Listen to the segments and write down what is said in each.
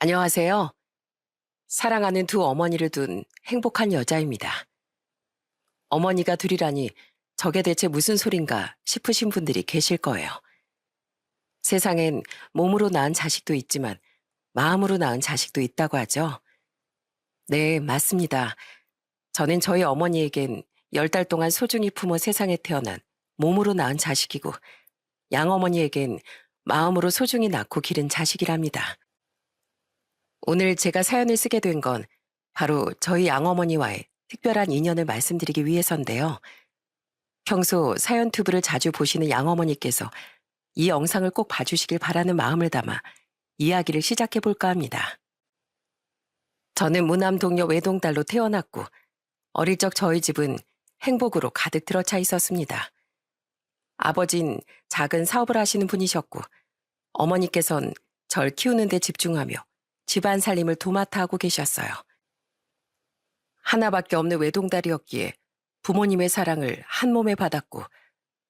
안녕하세요. 사랑하는 두 어머니를 둔 행복한 여자입니다. 어머니가 둘이라니 저게 대체 무슨 소린가 싶으신 분들이 계실 거예요. 세상엔 몸으로 낳은 자식도 있지만 마음으로 낳은 자식도 있다고 하죠. 네, 맞습니다. 저는 저희 어머니에겐 10달 동안 소중히 품어 세상에 태어난 몸으로 낳은 자식이고 양어머니에겐 마음으로 소중히 낳고 기른 자식이랍니다. 오늘 제가 사연을 쓰게 된 건 바로 저희 양어머니와의 특별한 인연을 말씀드리기 위해서인데요. 평소 사연 튜브를 자주 보시는 양어머니께서 이 영상을 꼭 봐주시길 바라는 마음을 담아 이야기를 시작해 볼까 합니다. 저는 무남 동료 외동딸로 태어났고 어릴 적 저희 집은 행복으로 가득 들어차 있었습니다. 아버진 작은 사업을 하시는 분이셨고 어머니께선 절 키우는 데 집중하며 집안 살림을 도맡아 하고 계셨어요. 하나밖에 없는 외동딸이었기에 부모님의 사랑을 한 몸에 받았고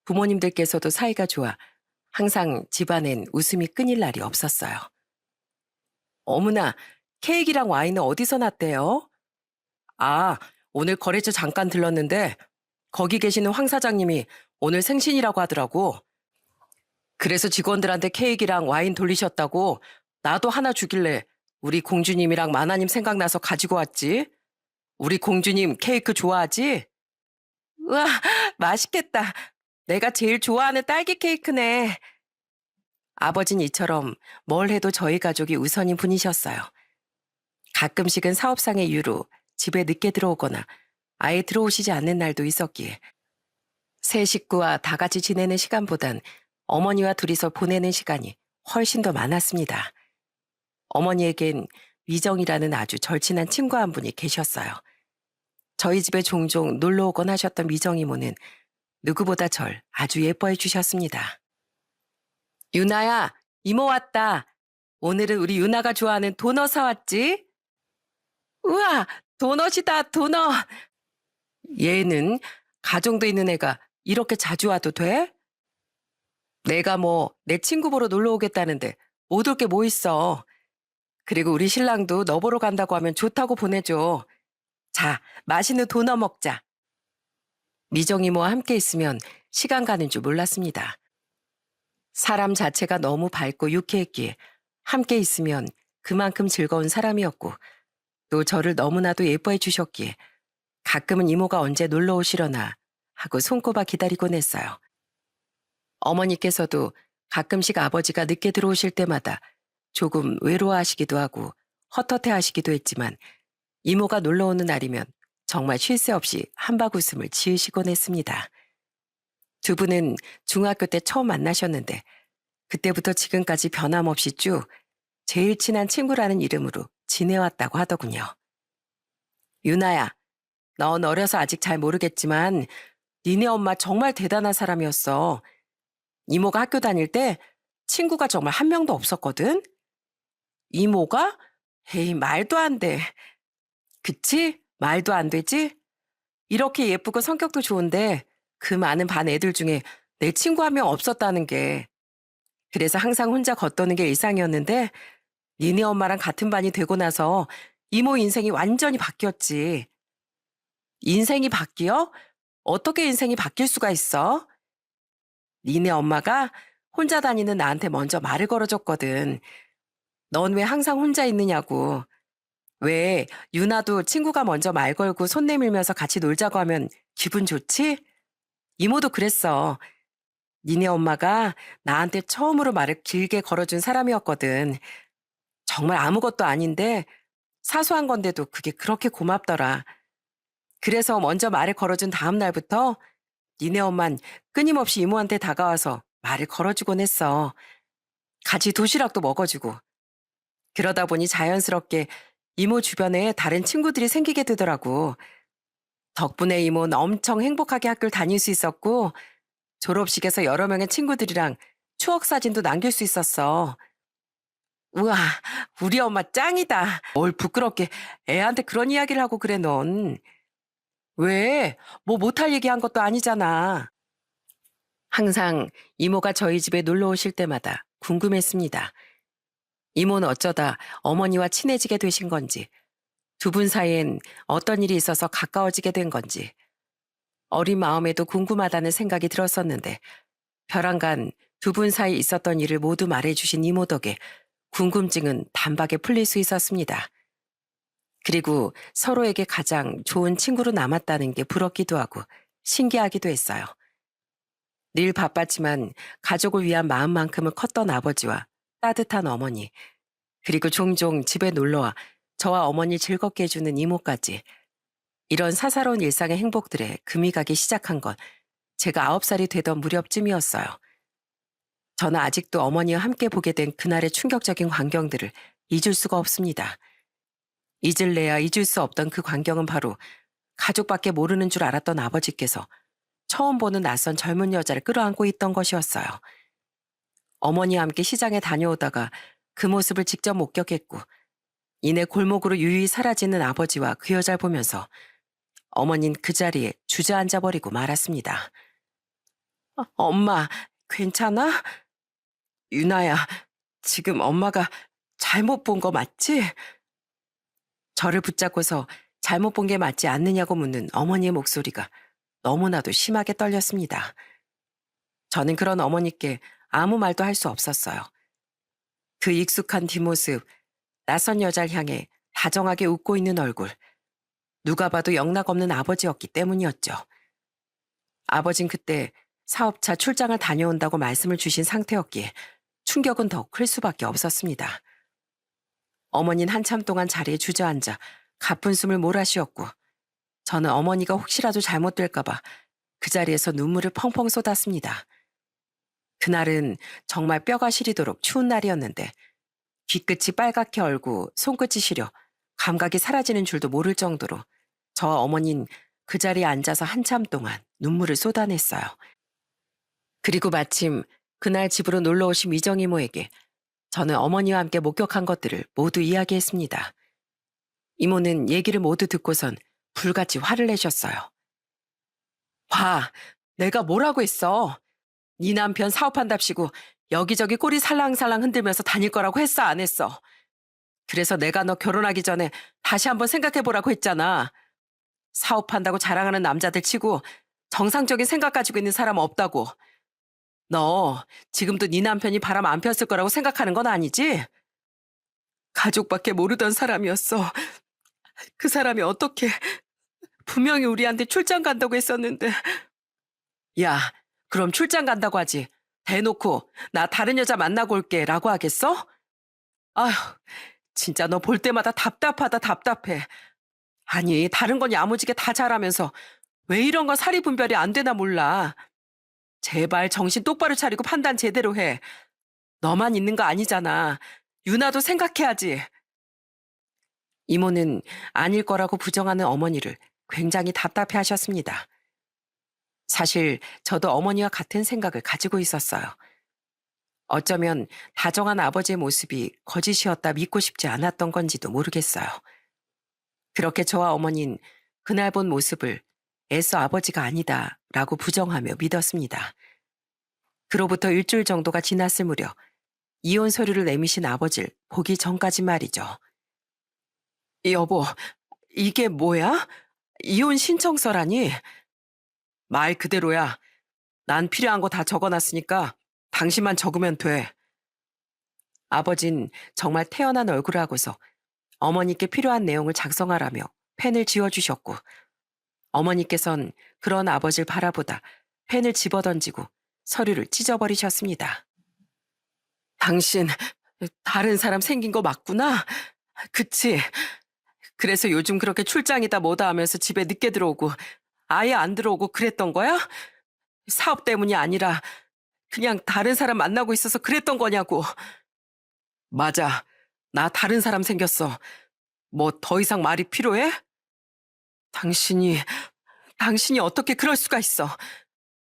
부모님들께서도 사이가 좋아 항상 집안엔 웃음이 끊일 날이 없었어요. 어머나, 케이크랑 와인은 어디서 났대요? 아, 오늘 거래처 잠깐 들렀는데 거기 계시는 황 사장님이 오늘 생신이라고 하더라고. 그래서 직원들한테 케이크랑 와인 돌리셨다고 나도 하나 주길래 우리 공주님이랑 마나님 생각나서 가지고 왔지. 우리 공주님 케이크 좋아하지? 우와, 맛있겠다. 내가 제일 좋아하는 딸기 케이크네. 아버진 이처럼 뭘 해도 저희 가족이 우선인 분이셨어요. 가끔씩은 사업상의 이유로 집에 늦게 들어오거나 아예 들어오시지 않는 날도 있었기에 세 식구와 다 같이 지내는 시간보단 어머니와 둘이서 보내는 시간이 훨씬 더 많았습니다. 어머니에겐 위정이라는 아주 절친한 친구 한 분이 계셨어요. 저희 집에 종종 놀러 오곤 하셨던 미정 이모는 누구보다 절 아주 예뻐해 주셨습니다. 유나야, 이모 왔다. 오늘은 우리 유나가 좋아하는 도넛 사왔지? 우와, 도넛이다, 도넛. 얘는 가정도 있는 애가 이렇게 자주 와도 돼? 내가 뭐 내 친구 보러 놀러 오겠다는데 못 올 게 뭐 있어. 그리고 우리 신랑도 너 보러 간다고 하면 좋다고 보내줘. 자, 맛있는 도넛 먹자. 미정 이모와 함께 있으면 시간 가는 줄 몰랐습니다. 사람 자체가 너무 밝고 유쾌했기에 함께 있으면 그만큼 즐거운 사람이었고 또 저를 너무나도 예뻐해 주셨기에 가끔은 이모가 언제 놀러 오시려나 하고 손꼽아 기다리곤 했어요. 어머니께서도 가끔씩 아버지가 늦게 들어오실 때마다 조금 외로워하시기도 하고 헛헛해 하시기도 했지만 이모가 놀러 오는 날이면 정말 쉴 새 없이 한박 웃음을 지으시곤 했습니다. 두 분은 중학교 때 처음 만나셨는데 그때부터 지금까지 변함없이 쭉 제일 친한 친구라는 이름으로 지내왔다고 하더군요. 유나야, 넌 어려서 아직 잘 모르겠지만 니네 엄마 정말 대단한 사람이었어. 이모가 학교 다닐 때 친구가 정말 한 명도 없었거든. 이모가? 에이, 말도 안 돼. 그치? 말도 안 되지? 이렇게 예쁘고 성격도 좋은데 그 많은 반 애들 중에 내 친구 한 명 없었다는 게. 그래서 항상 혼자 겉도는 게 일상이었는데 니네 엄마랑 같은 반이 되고 나서 이모 인생이 완전히 바뀌었지. 인생이 바뀌어? 어떻게 인생이 바뀔 수가 있어? 니네 엄마가 혼자 다니는 나한테 먼저 말을 걸어줬거든. 넌 왜 항상 혼자 있느냐고. 왜 유나도 친구가 먼저 말 걸고 손 내밀면서 같이 놀자고 하면 기분 좋지? 이모도 그랬어. 니네 엄마가 나한테 처음으로 말을 길게 걸어준 사람이었거든. 정말 아무것도 아닌데 사소한 건데도 그게 그렇게 고맙더라. 그래서 먼저 말을 걸어준 다음 날부터 니네 엄만 끊임없이 이모한테 다가와서 말을 걸어주곤 했어. 같이 도시락도 먹어주고. 그러다 보니 자연스럽게 이모 주변에 다른 친구들이 생기게 되더라고. 덕분에 이모는 엄청 행복하게 학교를 다닐 수 있었고 졸업식에서 여러 명의 친구들이랑 추억 사진도 남길 수 있었어. 우와, 우리 엄마 짱이다. 뭘 부끄럽게 애한테 그런 이야기를 하고 그래 넌. 왜? 뭐 못할 얘기 한 것도 아니잖아. 항상 이모가 저희 집에 놀러 오실 때마다 궁금했습니다. 이모는 어쩌다 어머니와 친해지게 되신 건지, 두 분 사이엔 어떤 일이 있어서 가까워지게 된 건지, 어린 마음에도 궁금하다는 생각이 들었었는데, 벼랑간 두 분 사이 있었던 일을 모두 말해주신 이모 덕에 궁금증은 단박에 풀릴 수 있었습니다. 그리고 서로에게 가장 좋은 친구로 남았다는 게 부럽기도 하고 신기하기도 했어요. 늘 바빴지만 가족을 위한 마음만큼은 컸던 아버지와 따뜻한 어머니, 그리고 종종 집에 놀러와 저와 어머니 즐겁게 해주는 이모까지, 이런 사사로운 일상의 행복들에 금이 가기 시작한 건 제가 9살이 되던 무렵쯤이었어요. 저는 아직도 어머니와 함께 보게 된 그날의 충격적인 광경들을 잊을 수가 없습니다. 잊을래야 잊을 수 없던 그 광경은 바로 가족밖에 모르는 줄 알았던 아버지께서 처음 보는 낯선 젊은 여자를 끌어안고 있던 것이었어요. 어머니와 함께 시장에 다녀오다가 그 모습을 직접 목격했고, 이내 골목으로 유유히 사라지는 아버지와 그 여자를 보면서 어머니는 그 자리에 주저앉아 버리고 말았습니다. 엄마, 괜찮아? 유나야, 지금 엄마가 잘못 본 거 맞지? 저를 붙잡고서 잘못 본 게 맞지 않느냐고 묻는 어머니의 목소리가 너무나도 심하게 떨렸습니다. 저는 그런 어머니께 아무 말도 할 수 없었어요. 그 익숙한 뒷모습, 낯선 여자를 향해 다정하게 웃고 있는 얼굴, 누가 봐도 영락없는 아버지였기 때문이었죠. 아버진 그때 사업차 출장을 다녀온다고 말씀을 주신 상태였기에 충격은 더 클 수밖에 없었습니다. 어머니는 한참 동안 자리에 주저앉아 가쁜 숨을 몰아쉬었고, 저는 어머니가 혹시라도 잘못될까봐 그 자리에서 눈물을 펑펑 쏟았습니다. 그날은 정말 뼈가 시리도록 추운 날이었는데, 귀끝이 빨갛게 얼고 손끝이 시려 감각이 사라지는 줄도 모를 정도로 저와 어머니는 그 자리에 앉아서 한참 동안 눈물을 쏟아냈어요. 그리고 마침 그날 집으로 놀러 오신 미정 이모에게 저는 어머니와 함께 목격한 것들을 모두 이야기했습니다. 이모는 얘기를 모두 듣고선 불같이 화를 내셨어요. 봐, 내가 뭐라고 했어? 네 남편 사업한답시고 여기저기 꼬리 살랑살랑 흔들면서 다닐 거라고 했어, 안 했어? 그래서 내가 너 결혼하기 전에 다시 한번 생각해보라고 했잖아. 사업한다고 자랑하는 남자들 치고 정상적인 생각 가지고 있는 사람 없다고. 너 지금도 네 남편이 바람 안 폈을 거라고 생각하는 건 아니지? 가족밖에 모르던 사람이었어. 그 사람이 어떻게 분명히 우리한테 출장 간다고 했었는데. 야, 그럼 출장 간다고 하지. 대놓고 나 다른 여자 만나고 올게 라고 하겠어? 아휴, 진짜 너 볼 때마다 답답하다 답답해. 아니, 다른 건 야무지게 다 잘하면서 왜 이런 건 사리 분별이 안 되나 몰라. 제발 정신 똑바로 차리고 판단 제대로 해. 너만 있는 거 아니잖아. 유나도 생각해야지. 이모는 아닐 거라고 부정하는 어머니를 굉장히 답답해 하셨습니다. 사실 저도 어머니와 같은 생각을 가지고 있었어요. 어쩌면 다정한 아버지의 모습이 거짓이었다 믿고 싶지 않았던 건지도 모르겠어요. 그렇게 저와 어머니는 그날 본 모습을 애써 아버지가 아니다라고 부정하며 믿었습니다. 그로부터 일주일 정도가 지났을 무렵 이혼 서류를 내미신 아버지를 보기 전까지 말이죠. 여보, 이게 뭐야? 이혼 신청서라니? 말 그대로야. 난 필요한 거 다 적어놨으니까 당신만 적으면 돼. 아버진 정말 태연한 얼굴을 하고서 어머니께 필요한 내용을 작성하라며 펜을 쥐어주셨고, 어머니께선 그런 아버지를 바라보다 펜을 집어던지고 서류를 찢어버리셨습니다. 당신 다른 사람 생긴 거 맞구나? 그치? 그래서 요즘 그렇게 출장이다 뭐다 하면서 집에 늦게 들어오고 아예 안 들어오고 그랬던 거야? 사업 때문이 아니라 그냥 다른 사람 만나고 있어서 그랬던 거냐고. 맞아. 나 다른 사람 생겼어. 뭐 더 이상 말이 필요해? 당신이 어떻게 그럴 수가 있어.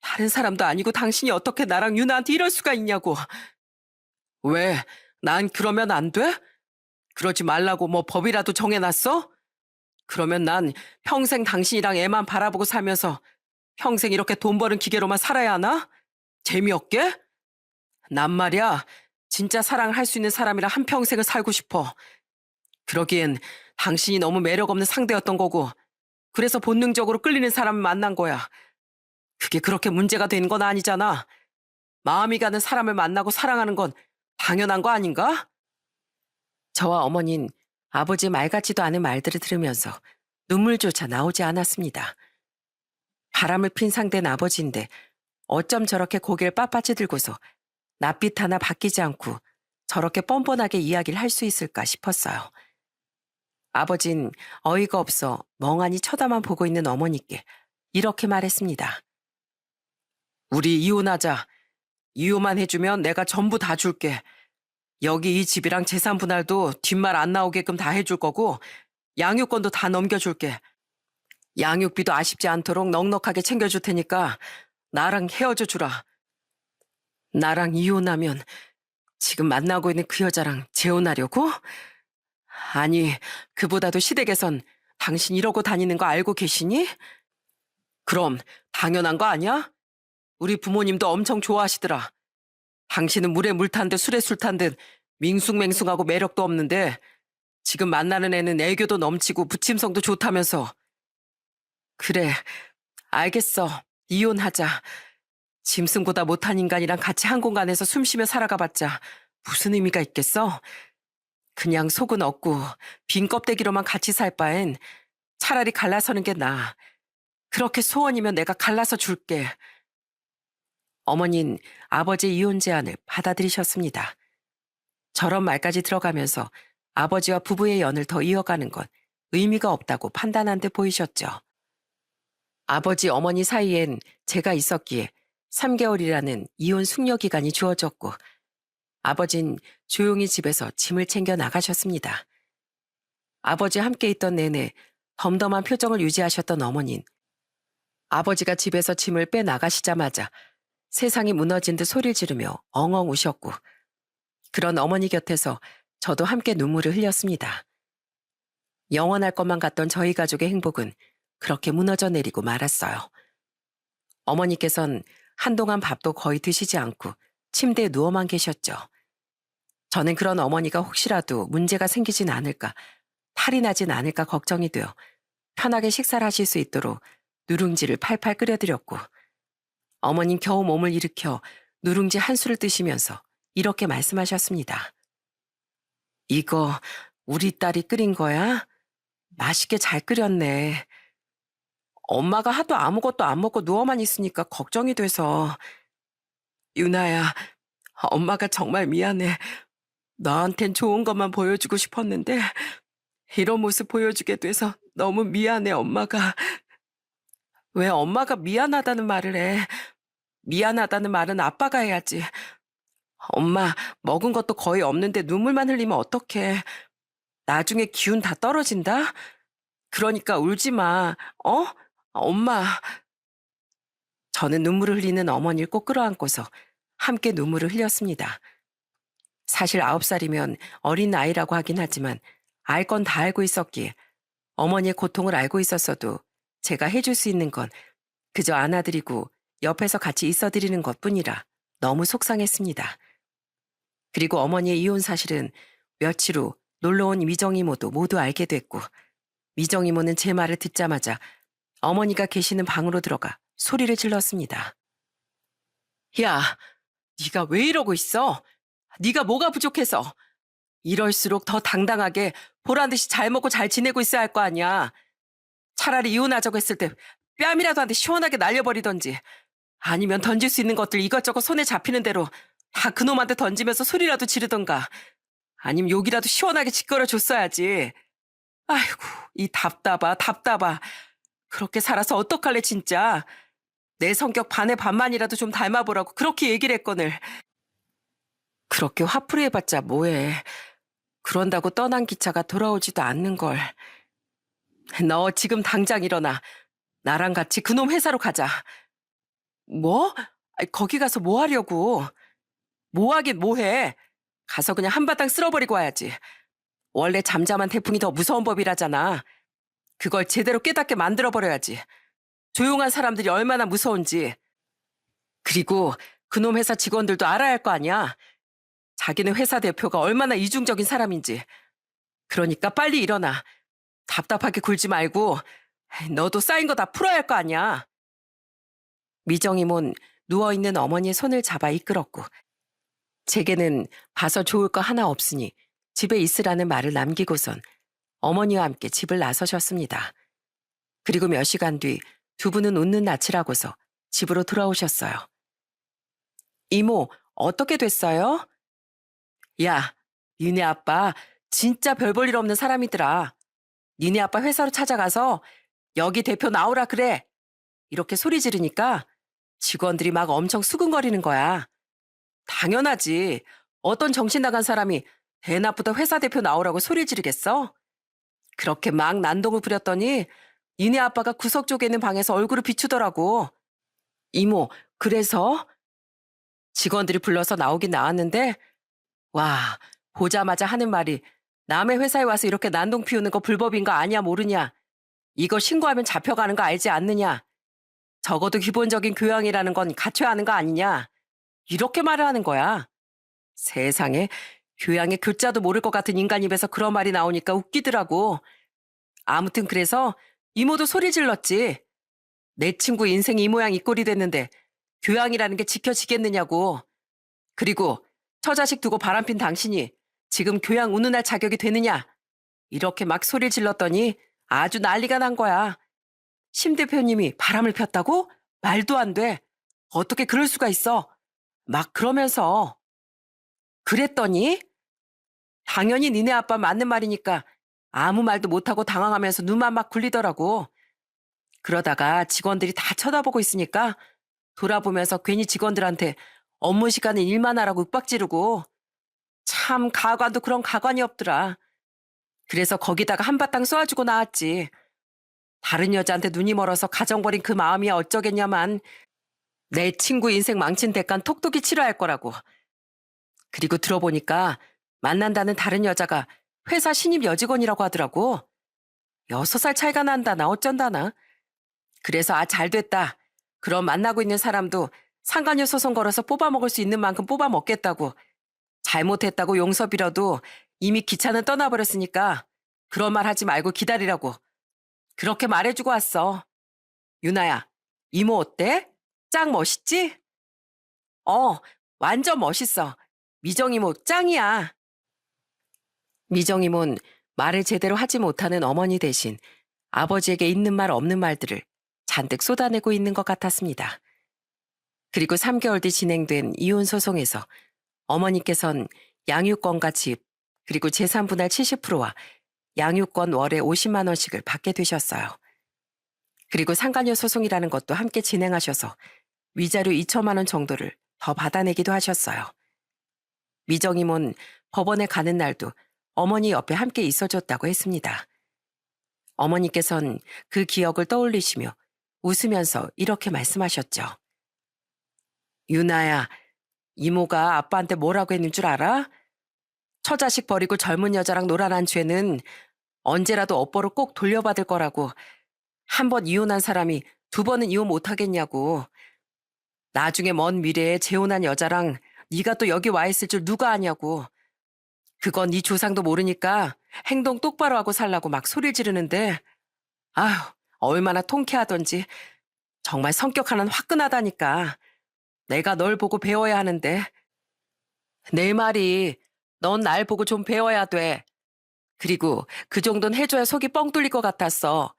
다른 사람도 아니고 당신이 어떻게 나랑 유나한테 이럴 수가 있냐고. 왜? 난 그러면 안 돼? 그러지 말라고 뭐 법이라도 정해놨어? 그러면 난 평생 당신이랑 애만 바라보고 살면서 평생 이렇게 돈 버는 기계로만 살아야 하나? 재미없게? 난 말이야, 진짜 사랑을 할 수 있는 사람이랑 한평생을 살고 싶어. 그러기엔 당신이 너무 매력 없는 상대였던 거고, 그래서 본능적으로 끌리는 사람을 만난 거야. 그게 그렇게 문제가 된 건 아니잖아. 마음이 가는 사람을 만나고 사랑하는 건 당연한 거 아닌가? 저와 어머니는 아버지의 말 같지도 않은 말들을 들으면서 눈물조차 나오지 않았습니다. 바람을 핀 상대는 아버지인데 어쩜 저렇게 고개를 빳빳이 들고서 낯빛 하나 바뀌지 않고 저렇게 뻔뻔하게 이야기를 할 수 있을까 싶었어요. 아버진 어이가 없어 멍하니 쳐다만 보고 있는 어머니께 이렇게 말했습니다. 우리 이혼하자. 이혼만 해주면 내가 전부 다 줄게. 여기 이 집이랑 재산 분할도 뒷말 안 나오게끔 다 해줄 거고 양육권도 다 넘겨줄게. 양육비도 아쉽지 않도록 넉넉하게 챙겨줄 테니까 나랑 헤어져 주라. 나랑 이혼하면 지금 만나고 있는 그 여자랑 재혼하려고? 아니, 그보다도 시댁에선 당신 이러고 다니는 거 알고 계시니? 그럼 당연한 거 아니야? 우리 부모님도 엄청 좋아하시더라. 당신은 물에 물 탄 듯 술에 술 탄 듯 밍숭맹숭하고 매력도 없는데 지금 만나는 애는 애교도 넘치고 부침성도 좋다면서. 그래, 알겠어. 이혼하자. 짐승보다 못한 인간이랑 같이 한 공간에서 숨 쉬며 살아가봤자 무슨 의미가 있겠어? 그냥 속은 없고 빈 껍데기로만 같이 살 바엔 차라리 갈라서는 게 나아. 그렇게 소원이면 내가 갈라서 줄게. 어머니는 아버지의 이혼 제안을 받아들이셨습니다. 저런 말까지 들어가면서 아버지와 부부의 연을 더 이어가는 건 의미가 없다고 판단한 듯 보이셨죠. 아버지 어머니 사이엔 제가 있었기에 3개월이라는 이혼 숙려 기간이 주어졌고 아버진 조용히 집에서 짐을 챙겨 나가셨습니다. 아버지 함께 있던 내내 덤덤한 표정을 유지하셨던 어머닌 아버지가 집에서 짐을 빼 나가시자마자 세상이 무너진 듯 소리를 지르며 엉엉 우셨고 그런 어머니 곁에서 저도 함께 눈물을 흘렸습니다. 영원할 것만 같던 저희 가족의 행복은 그렇게 무너져 내리고 말았어요. 어머니께선 한동안 밥도 거의 드시지 않고 침대에 누워만 계셨죠. 저는 그런 어머니가 혹시라도 문제가 생기진 않을까, 탈이 나진 않을까 걱정이 되어 편하게 식사를 하실 수 있도록 누룽지를 팔팔 끓여드렸고 어머님 겨우 몸을 일으켜 누룽지 한 술을 드시면서 이렇게 말씀하셨습니다. 이거 우리 딸이 끓인 거야? 맛있게 잘 끓였네. 엄마가 하도 아무것도 안 먹고 누워만 있으니까 걱정이 돼서. 유나야, 엄마가 정말 미안해. 너한텐 좋은 것만 보여주고 싶었는데 이런 모습 보여주게 돼서 너무 미안해, 엄마가. 왜 엄마가 미안하다는 말을 해? 미안하다는 말은 아빠가 해야지. 엄마, 먹은 것도 거의 없는데 눈물만 흘리면 어떡해. 나중에 기운 다 떨어진다? 그러니까 울지 마, 어? 엄마. 저는 눈물을 흘리는 어머니를 꼭 끌어안고서 함께 눈물을 흘렸습니다. 사실 9살이면 어린 아이라고 하긴 하지만 알 건 다 알고 있었기에 어머니의 고통을 알고 있었어도 제가 해줄 수 있는 건 그저 안아드리고 옆에서 같이 있어드리는 것뿐이라 너무 속상했습니다. 그리고 어머니의 이혼 사실은 며칠 후 놀러온 미정이모도 모두 알게 됐고 미정이모는 제 말을 듣자마자 어머니가 계시는 방으로 들어가 소리를 질렀습니다. 야, 네가 왜 이러고 있어? 네가 뭐가 부족해서? 이럴수록 더 당당하게 보란듯이 잘 먹고 잘 지내고 있어야 할 거 아니야. 차라리 이혼하자고 했을 때 뺨이라도 한 대 시원하게 날려버리던지 아니면 던질 수 있는 것들 이것저것 손에 잡히는 대로 다 그놈한테 던지면서 소리라도 지르던가 아니면 욕이라도 시원하게 짓거려 줬어야지. 아이고, 이 답답아. 그렇게 살아서 어떡할래 진짜. 내 성격 반의 반만이라도 좀 닮아보라고 그렇게 얘기를 했거늘. 그렇게 화풀이 해봤자 뭐해. 그런다고 떠난 기차가 돌아오지도 않는 걸. 너 지금 당장 일어나. 나랑 같이 그놈 회사로 가자. 뭐? 아이, 거기 가서 뭐 하려고. 뭐 하긴 뭐 해. 가서 그냥 한바탕 쓸어버리고 와야지. 원래 잠잠한 태풍이 더 무서운 법이라잖아. 그걸 제대로 깨닫게 만들어버려야지. 조용한 사람들이 얼마나 무서운지. 그리고 그놈 회사 직원들도 알아야 할 거 아니야. 자기는 회사 대표가 얼마나 이중적인 사람인지. 그러니까 빨리 일어나. 답답하게 굴지 말고 너도 쌓인 거 다 풀어야 할 거 아니야. 미정이몬 누워있는 어머니의 손을 잡아 이끌었고 제게는 봐서 좋을 거 하나 없으니 집에 있으라는 말을 남기고선 어머니와 함께 집을 나서셨습니다. 그리고 몇 시간 뒤 두 분은 웃는 낯을 하고서 집으로 돌아오셨어요. 이모, 어떻게 됐어요? 야, 니네 아빠 진짜 별 볼 일 없는 사람이더라. 니네 아빠 회사로 찾아가서 여기 대표 나오라 그래. 이렇게 소리 지르니까 직원들이 막 엄청 수근거리는 거야. 당연하지. 어떤 정신 나간 사람이 대낮보다 회사 대표 나오라고 소리 지르겠어? 그렇게 막 난동을 부렸더니 니네 아빠가 구석 쪽에 있는 방에서 얼굴을 비추더라고. 이모, 그래서 직원들이 불러서 나오긴 나왔는데 와, 보자마자 하는 말이 남의 회사에 와서 이렇게 난동 피우는 거 불법인 거 아냐 모르냐. 이거 신고하면 잡혀가는 거 알지 않느냐. 적어도 기본적인 교양이라는 건 갖춰야 하는 거 아니냐. 이렇게 말을 하는 거야. 세상에 교양의 글자도 모를 것 같은 인간 입에서 그런 말이 나오니까 웃기더라고. 아무튼 그래서 이모도 소리 질렀지. 내 친구 인생이 이 모양 이 꼴이 됐는데 교양이라는 게 지켜지겠느냐고. 그리고 처자식 두고 바람핀 당신이 지금 교양 운운할 자격이 되느냐. 이렇게 막 소리를 질렀더니 아주 난리가 난 거야. 심 대표님이 바람을 폈다고? 말도 안 돼. 어떻게 그럴 수가 있어. 막 그러면서. 그랬더니 당연히 니네 아빠 맞는 말이니까 아무 말도 못하고 당황하면서 눈만 막 굴리더라고. 그러다가 직원들이 다 쳐다보고 있으니까 돌아보면서 괜히 직원들한테 업무 시간에 일만 하라고 윽박지르고 참 가관도 그런 가관이 없더라. 그래서 거기다가 한바탕 쏘아주고 나왔지. 다른 여자한테 눈이 멀어서 가정 버린 그 마음이야 어쩌겠냐만 내 친구 인생 망친 대가는 톡톡히 치러야 할 거라고. 그리고 들어보니까 만난다는 다른 여자가 회사 신입 여직원이라고 하더라고. 6살 차이가 난다나 어쩐다나. 그래서 아 잘됐다. 그럼 만나고 있는 사람도 상간녀 소송 걸어서 뽑아먹을 수 있는 만큼 뽑아먹겠다고. 잘못했다고 용서 빌어도 이미 기차는 떠나버렸으니까 그런 말 하지 말고 기다리라고. 그렇게 말해주고 왔어. 유나야, 이모 어때? 짱 멋있지? 완전 멋있어. 미정이모 짱이야. 미정이모는 말을 제대로 하지 못하는 어머니 대신 아버지에게 있는 말 없는 말들을 잔뜩 쏟아내고 있는 것 같았습니다. 그리고 3개월 뒤 진행된 이혼 소송에서 어머니께선 양육권과 집, 그리고 재산 분할 70%와 양육권 월에 50만 원씩을 받게 되셨어요. 그리고 상간녀 소송이라는 것도 함께 진행하셔서 위자료 2천만 원 정도를 더 받아내기도 하셨어요. 미정이모는 법원에 가는 날도 어머니 옆에 함께 있어줬다고 했습니다. 어머니께선 그 기억을 떠올리시며 웃으면서 이렇게 말씀하셨죠. 유나야, 이모가 아빠한테 뭐라고 했는 줄 알아? 처자식 버리고 젊은 여자랑 놀아난 죄는 언제라도 업보로 꼭 돌려받을 거라고. 한 번 이혼한 사람이 2번은 이혼 못하겠냐고. 나중에 먼 미래에 재혼한 여자랑 네가 또 여기 와 있을 줄 누가 아냐고. 그건 네 조상도 모르니까 행동 똑바로 하고 살라고 막 소리를 지르는데 아휴 얼마나 통쾌하던지. 정말 성격 하나는 화끈하다니까. 내가 널 보고 배워야 하는데. 내 말이 넌 날 보고 좀 배워야 돼. 그리고 그 정도는 해줘야 속이 뻥 뚫릴 것 같았어.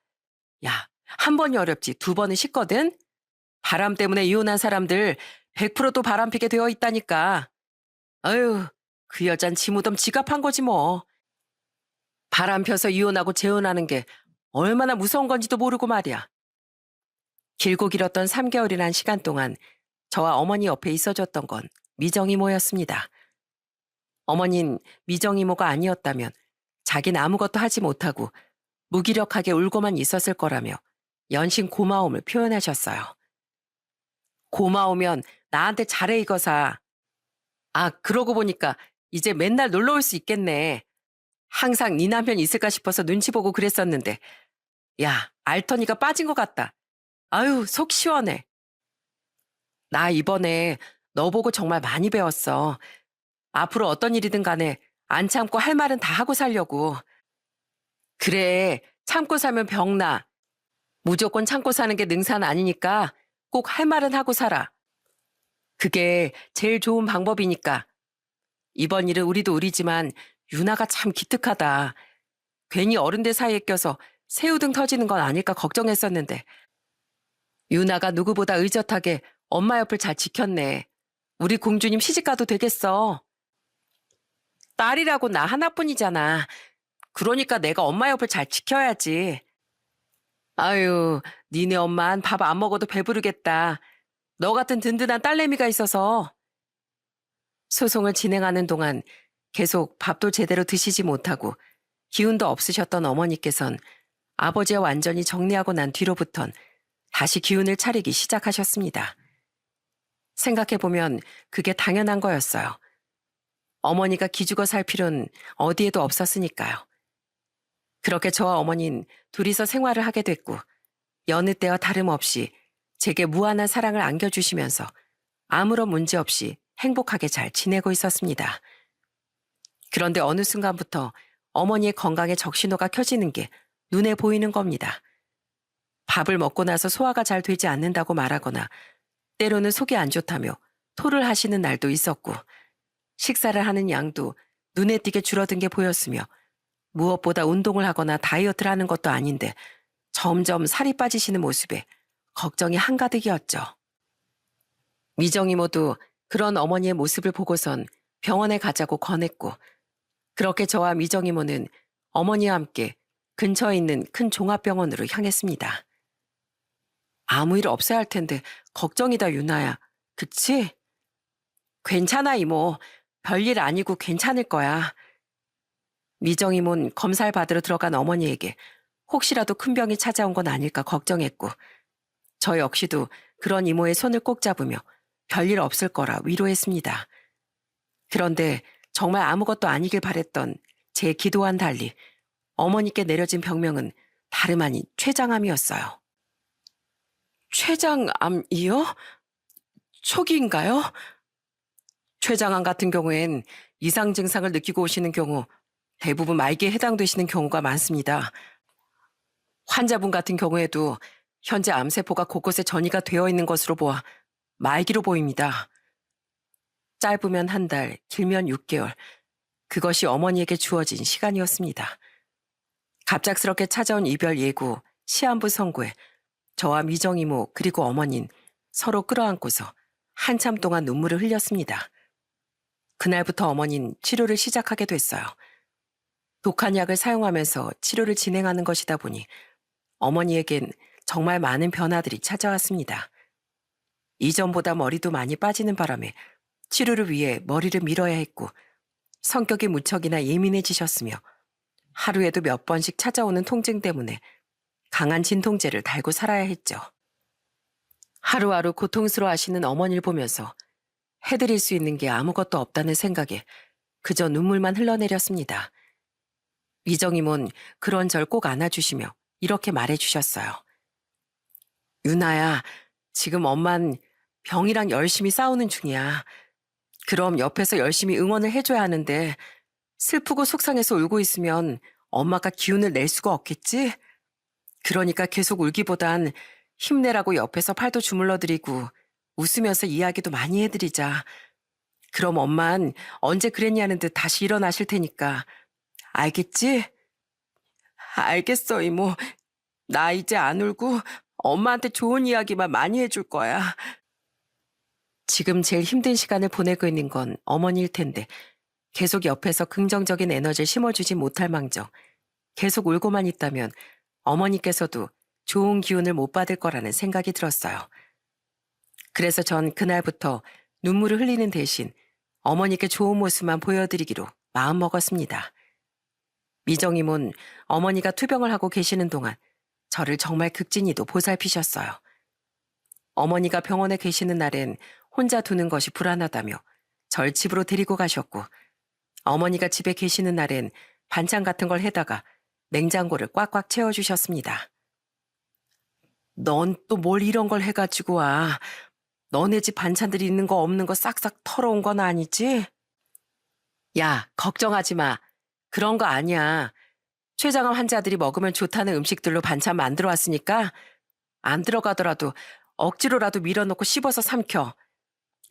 야, 한 번이 어렵지 2번은 쉽거든. 바람 때문에 이혼한 사람들 100%도 바람 피게 되어 있다니까. 아유, 그 여잔 지 무덤 지갑한 거지 뭐. 바람 펴서 이혼하고 재혼하는 게 얼마나 무서운 건지도 모르고 말이야. 길고 길었던 3개월이란 시간 동안 저와 어머니 옆에 있어줬던 건 미정이모였습니다. 어머닌 미정이모가 아니었다면 자긴 아무것도 하지 못하고 무기력하게 울고만 있었을 거라며 연신 고마움을 표현하셨어요. 고마우면 나한테 잘해 이거사. 아, 그러고 보니까 이제 맨날 놀러 올 수 있겠네. 항상 네 남편 있을까 싶어서 눈치 보고 그랬었는데. 야, 알터니가 빠진 것 같다. 아유, 속 시원해. 나 이번에 너 보고 정말 많이 배웠어. 앞으로 어떤 일이든 간에 안 참고 할 말은 다 하고 살려고. 그래, 참고 살면 병나. 무조건 참고 사는 게 능사는 아니니까 꼭 할 말은 하고 살아. 그게 제일 좋은 방법이니까. 이번 일은 우리도 우리지만 유나가 참 기특하다. 괜히 어른들 사이에 껴서 새우등 터지는 건 아닐까 걱정했었는데 유나가 누구보다 의젓하게 엄마 옆을 잘 지켰네. 우리 공주님 시집가도 되겠어. 딸이라고 나 하나뿐이잖아. 그러니까 내가 엄마 옆을 잘 지켜야지. 아유, 니네 엄만 밥 안 먹어도 배부르겠다. 너 같은 든든한 딸내미가 있어서. 소송을 진행하는 동안 계속 밥도 제대로 드시지 못하고 기운도 없으셨던 어머니께선 아버지와 완전히 정리하고 난 뒤로부턴 다시 기운을 차리기 시작하셨습니다. 생각해보면 그게 당연한 거였어요. 어머니가 기죽어 살 필요는 어디에도 없었으니까요. 그렇게 저와 어머니는 둘이서 생활을 하게 됐고 여느 때와 다름없이 제게 무한한 사랑을 안겨주시면서 아무런 문제 없이 행복하게 잘 지내고 있었습니다. 그런데 어느 순간부터 어머니의 건강에 적신호가 켜지는 게 눈에 보이는 겁니다. 밥을 먹고 나서 소화가 잘 되지 않는다고 말하거나 때로는 속이 안 좋다며 토를 하시는 날도 있었고 식사를 하는 양도 눈에 띄게 줄어든 게 보였으며 무엇보다 운동을 하거나 다이어트를 하는 것도 아닌데 점점 살이 빠지시는 모습에 걱정이 한가득이었죠. 미정 이모도 그런 어머니의 모습을 보고선 병원에 가자고 권했고 그렇게 저와 미정 이모는 어머니와 함께 근처에 있는 큰 종합병원으로 향했습니다. 아무 일 없어야 할 텐데 걱정이다 유나야. 그치? 괜찮아 이모. 별일 아니고 괜찮을 거야. 미정 이모는 검사를 받으러 들어간 어머니에게 혹시라도 큰 병이 찾아온 건 아닐까 걱정했고 저 역시도 그런 이모의 손을 꼭 잡으며 별일 없을 거라 위로했습니다. 그런데 정말 아무것도 아니길 바랬던 제 기도와는 달리 어머니께 내려진 병명은 다름 아닌 췌장암이었어요. 췌장암이요? 초기인가요? 췌장암 같은 경우엔 이상 증상을 느끼고 오시는 경우 대부분 말기에 해당되시는 경우가 많습니다. 환자분 같은 경우에도 현재 암세포가 곳곳에 전이가 되어 있는 것으로 보아 말기로 보입니다. 짧으면 한 달, 길면 6개월. 그것이 어머니에게 주어진 시간이었습니다. 갑작스럽게 찾아온 이별 예고, 시한부 선고에 저와 미정 이모 그리고 어머니는 서로 끌어안고서 한참 동안 눈물을 흘렸습니다. 그날부터 어머니는 치료를 시작하게 됐어요. 독한 약을 사용하면서 치료를 진행하는 것이다 보니 어머니에겐 정말 많은 변화들이 찾아왔습니다. 이전보다 머리도 많이 빠지는 바람에 치료를 위해 머리를 밀어야 했고 성격이 무척이나 예민해지셨으며 하루에도 몇 번씩 찾아오는 통증 때문에 강한 진통제를 달고 살아야 했죠. 하루하루 고통스러워하시는 어머니를 보면서 해드릴 수 있는 게 아무것도 없다는 생각에 그저 눈물만 흘러내렸습니다. 미정이몬 그런 절 꼭 안아주시며 이렇게 말해주셨어요. 유나야, 지금 엄만 병이랑 열심히 싸우는 중이야. 그럼 옆에서 열심히 응원을 해줘야 하는데 슬프고 속상해서 울고 있으면 엄마가 기운을 낼 수가 없겠지? 그러니까 계속 울기보단 힘내라고 옆에서 팔도 주물러드리고 웃으면서 이야기도 많이 해드리자. 그럼 엄만 언제 그랬냐는 듯 다시 일어나실 테니까. 알겠지? 알겠어, 이모. 나 이제 안 울고 엄마한테 좋은 이야기만 많이 해줄 거야. 지금 제일 힘든 시간을 보내고 있는 건 어머니일 텐데 계속 옆에서 긍정적인 에너지를 심어주지 못할 망정 계속 울고만 있다면 어머니께서도 좋은 기운을 못 받을 거라는 생각이 들었어요. 그래서 전 그날부터 눈물을 흘리는 대신 어머니께 좋은 모습만 보여드리기로 마음먹었습니다. 미정이몬 어머니가 투병을 하고 계시는 동안 저를 정말 극진히도 보살피셨어요. 어머니가 병원에 계시는 날엔 혼자 두는 것이 불안하다며 절 집으로 데리고 가셨고 어머니가 집에 계시는 날엔 반찬 같은 걸 해다가 냉장고를 꽉꽉 채워주셨습니다. 넌 또 뭘 이런 걸 해가지고 와. 너네 집 반찬들이 있는 거 없는 거 싹싹 털어온 건 아니지? 야, 걱정하지 마. 그런 거 아니야. 췌장암 환자들이 먹으면 좋다는 음식들로 반찬 만들어 왔으니까 안 들어가더라도 억지로라도 밀어넣고 씹어서 삼켜.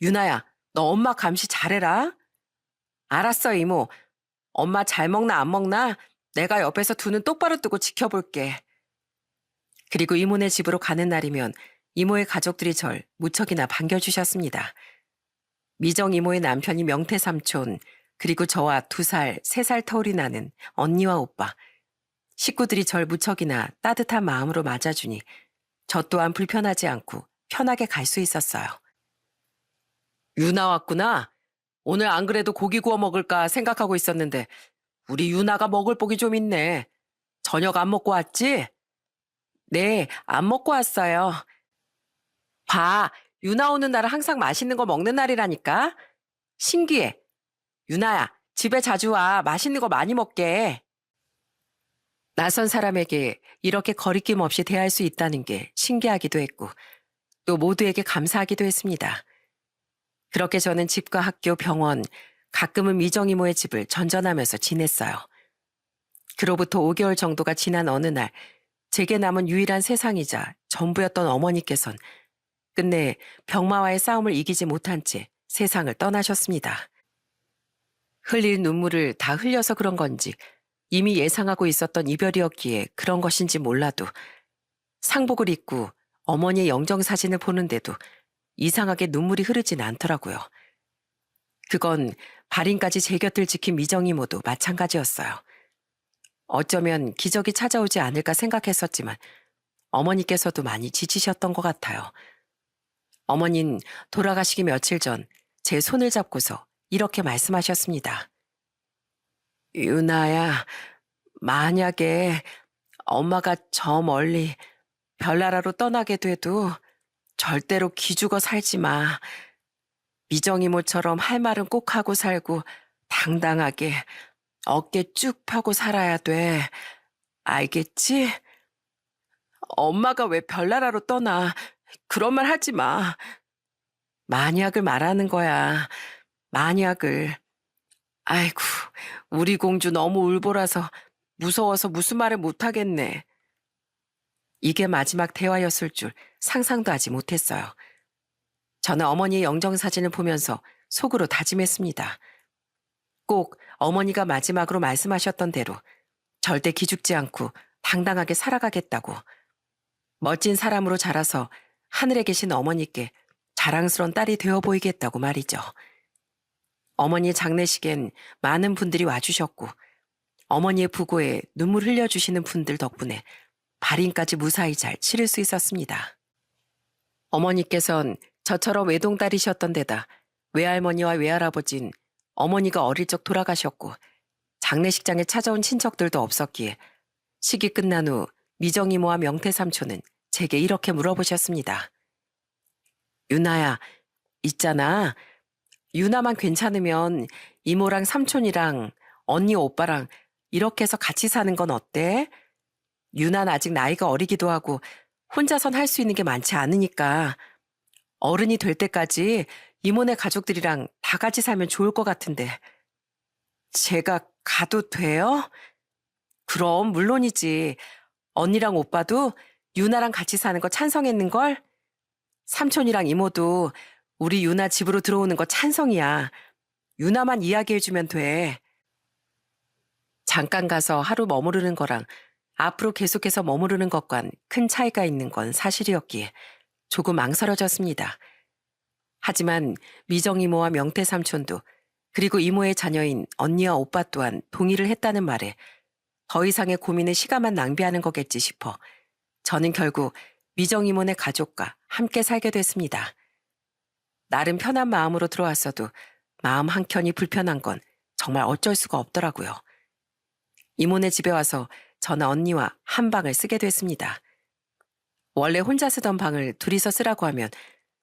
유나야, 너 엄마 감시 잘해라. 알았어, 이모. 엄마 잘 먹나 안 먹나 내가 옆에서 두 눈 똑바로 뜨고 지켜볼게. 그리고 이모네 집으로 가는 날이면 이모의 가족들이 절 무척이나 반겨주셨습니다. 미정 이모의 남편이 명태 삼촌, 그리고 저와 2살, 3살 터울이 나는 언니와 오빠. 식구들이 절 무척이나 따뜻한 마음으로 맞아주니 저 또한 불편하지 않고 편하게 갈 수 있었어요. 유나 왔구나. 오늘 안 그래도 고기 구워 먹을까 생각하고 있었는데 우리 유나가 먹을 복이 좀 있네. 저녁 안 먹고 왔지? 네, 안 먹고 왔어요. 봐, 유나 오는 날은 항상 맛있는 거 먹는 날이라니까. 신기해. 유나야, 집에 자주 와. 맛있는 거 많이 먹게. 낯선 사람에게 이렇게 거리낌 없이 대할 수 있다는 게 신기하기도 했고 또 모두에게 감사하기도 했습니다. 그렇게 저는 집과 학교, 병원, 가끔은 미정 이모의 집을 전전하면서 지냈어요. 그로부터 5개월 정도가 지난 어느 날 제게 남은 유일한 세상이자 전부였던 어머니께선 끝내 병마와의 싸움을 이기지 못한 채 세상을 떠나셨습니다. 흘릴 눈물을 다 흘려서 그런 건지 이미 예상하고 있었던 이별이었기에 그런 것인지 몰라도 상복을 입고 어머니의 영정사진을 보는데도 이상하게 눈물이 흐르진 않더라고요. 그건 발인까지 제 곁을 지킨 미정이모도 마찬가지였어요. 어쩌면 기적이 찾아오지 않을까 생각했었지만 어머니께서도 많이 지치셨던 것 같아요. 어머닌 돌아가시기 며칠 전 제 손을 잡고서 이렇게 말씀하셨습니다. 유나야, 만약에 엄마가 저 멀리 별나라로 떠나게 돼도 절대로 기죽어 살지 마. 미정이모처럼 할 말은 꼭 하고 살고 당당하게 어깨 쭉 펴고 살아야 돼. 알겠지? 엄마가 왜 별나라로 떠나. 그런 말 하지 마. 만약을 말하는 거야. 만약을. 아이고, 우리 공주 너무 울보라서 무서워서 무슨 말을 못하겠네. 이게 마지막 대화였을 줄 상상도 하지 못했어요. 저는 어머니의 영정사진을 보면서 속으로 다짐했습니다. 꼭 어머니가 마지막으로 말씀하셨던 대로 절대 기죽지 않고 당당하게 살아가겠다고. 멋진 사람으로 자라서 하늘에 계신 어머니께 자랑스러운 딸이 되어 보이겠다고 말이죠. 어머니의 장례식엔 많은 분들이 와주셨고 어머니의 부고에 눈물 흘려주시는 분들 덕분에 발인까지 무사히 잘 치를 수 있었습니다. 어머니께선 저처럼 외동딸이셨던 데다 외할머니와 외할아버진 어머니가 어릴 적 돌아가셨고 장례식장에 찾아온 친척들도 없었기에 식이 끝난 후 미정이모와 명태삼촌은 제게 이렇게 물어보셨습니다. 유나야, 있잖아. 유나만 괜찮으면 이모랑 삼촌이랑 언니 오빠랑 이렇게 해서 같이 사는 건 어때? 유나는 아직 나이가 어리기도 하고 혼자선 할 수 있는 게 많지 않으니까 어른이 될 때까지 이모네 가족들이랑 다 같이 살면 좋을 것 같은데. 제가 가도 돼요? 그럼 물론이지. 언니랑 오빠도 유나랑 같이 사는 거 찬성했는걸? 삼촌이랑 이모도 우리 유나 집으로 들어오는 거 찬성이야. 유나만 이야기해주면 돼. 잠깐 가서 하루 머무르는 거랑 앞으로 계속해서 머무르는 것과는 큰 차이가 있는 건 사실이었기에 조금 망설여졌습니다. 하지만 미정 이모와 명태 삼촌도 그리고 이모의 자녀인 언니와 오빠 또한 동의를 했다는 말에 더 이상의 고민은 시간만 낭비하는 거겠지 싶어 저는 결국 미정 이모네 가족과 함께 살게 됐습니다. 나름 편한 마음으로 들어왔어도 마음 한켠이 불편한 건 정말 어쩔 수가 없더라고요. 이모네 집에 와서 저는 언니와 한 방을 쓰게 됐습니다. 원래 혼자 쓰던 방을 둘이서 쓰라고 하면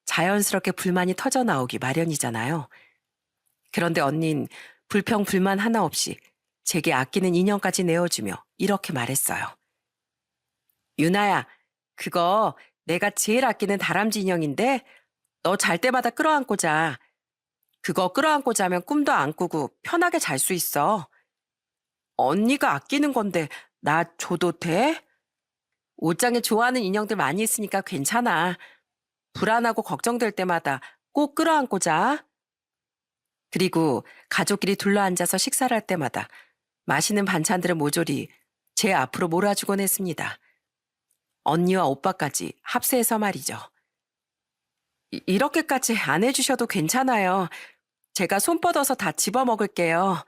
자연스럽게 불만이 터져 나오기 마련이잖아요. 그런데 언닌 불평 불만 하나 없이 제게 아끼는 인형까지 내어주며 이렇게 말했어요. 유나야, 그거 내가 제일 아끼는 다람쥐 인형인데 너 잘 때마다 끌어안고 자. 그거 끌어안고 자면 꿈도 안 꾸고 편하게 잘 수 있어. 언니가 아끼는 건데 나 줘도 돼? 옷장에 좋아하는 인형들 많이 있으니까 괜찮아. 불안하고 걱정될 때마다 꼭 끌어안고 자. 그리고 가족끼리 둘러앉아서 식사를 할 때마다 맛있는 반찬들을 모조리 제 앞으로 몰아주곤 했습니다. 언니와 오빠까지 합세해서 말이죠. 이렇게까지 안 해주셔도 괜찮아요. 제가 손 뻗어서 다 집어먹을게요.